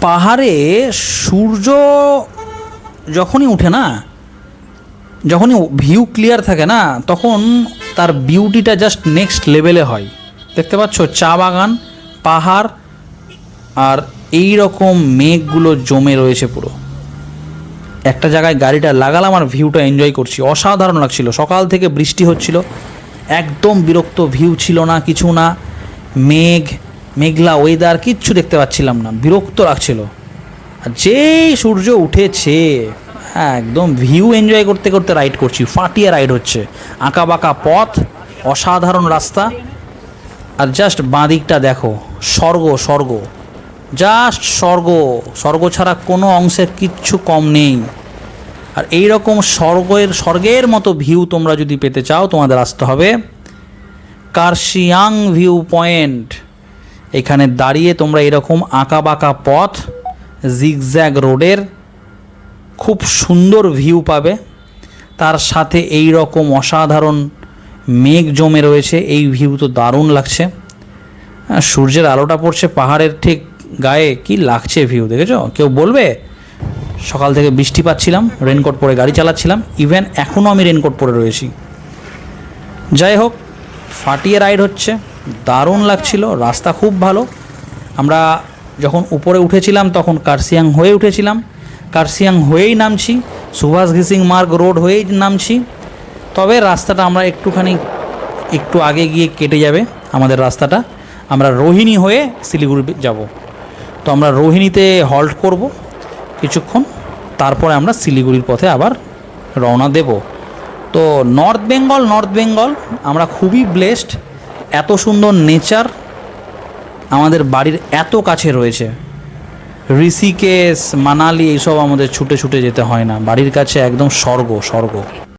পাহাড়ে সূর্য যখনই উঠে না, যখনই ভিউ ক্লিয়ার থাকে না, তখন তার বিউটিটা জাস্ট নেক্সট লেভেলে হয়। দেখতে পাচ্ছ চা বাগান, পাহাড়, আর এই রকম মেঘগুলো জমে রয়েছে পুরো। একটা জায়গায় গাড়িটা লাগালাম আর ভিউটা এনজয় করছি, অসাধারণ লাগছিল। সকাল থেকে বৃষ্টি হচ্ছিল, একদম বিরক্ত, ভিউ ছিল না, কিছু না, মেঘলা ওয়েদার, কিচ্ছু দেখতে পাচ্ছিলাম না, বিরক্ত লাগছিল। আর যেই সূর্য উঠেছে, একদম ভিউ এনজয় করতে করতে রাইড করছি, ফাটিয়ে রাইড হচ্ছে, আঁকা বাঁকা পথ, অসাধারণ রাস্তা। আর জাস্ট বাঁদিকটা দেখো, স্বর্গ, জাস্ট স্বর্গ ছাড়া কোনো অংশের কিচ্ছু কম নেই। আর এই রকম স্বর্গের মতো ভিউ তোমরা যদি পেতে চাও, তোমাদের আসতে হবে কার্শিয়াং ভিউ পয়েন্ট। এখানে দাঁড়িয়ে তোমরা এরকম আঁকা বাঁকা পথ, জিগজ্যাগ রোডের খুব সুন্দর ভিউ পাবে। তার সাথে এই রকম অসাধারণ মেঘ জমে রয়েছে, এই ভিউ তো দারুণ লাগছে। সূর্যের আলোটা পড়ছে পাহাড়ের ঠিক গায়ে, কি লাগছে ভিউ, দেখেছো? কেউ বলবে? সকাল থেকে বৃষ্টি পাচ্ছিলাম, রেনকোট পরে গাড়ি চালাচ্ছিলাম, ইভেন এখনও আমি রেনকোট পরে রয়েছি। যাই হোক, ফাটিয়ে রাইড হচ্ছে, দারুণ লাগছিল, রাস্তা খুব ভালো। আমরা যখন উপরে উঠেছিলাম তখন কার্শিয়াং হয়ে উঠেছিলাম, কার্শিয়াং হয়েই নামছি, সুভাষ ঘিসিং মার্গ রোড হয়েই নামছি। তবে রাস্তাটা আমরা একটু আগে গিয়ে কেটে যাবে আমাদের রাস্তাটা, আমরা রোহিণী হয়ে শিলিগুড়ি যাব। তো আমরা রোহিণীতে হল্ট করব কিছুক্ষণ, তারপরে আমরা শিলিগুড়ির পথে আবার রওনা দেব। তো নর্থ বেঙ্গল আমরা খুবই ব্লেসড, এত সুন্দর নেচার আমাদের বাড়ির এত কাছে রয়েছে। ঋষিকেশ, মানালি এইসব আমাদের ছুটে যেতে হয় না, বাড়ির কাছে একদম স্বর্গ।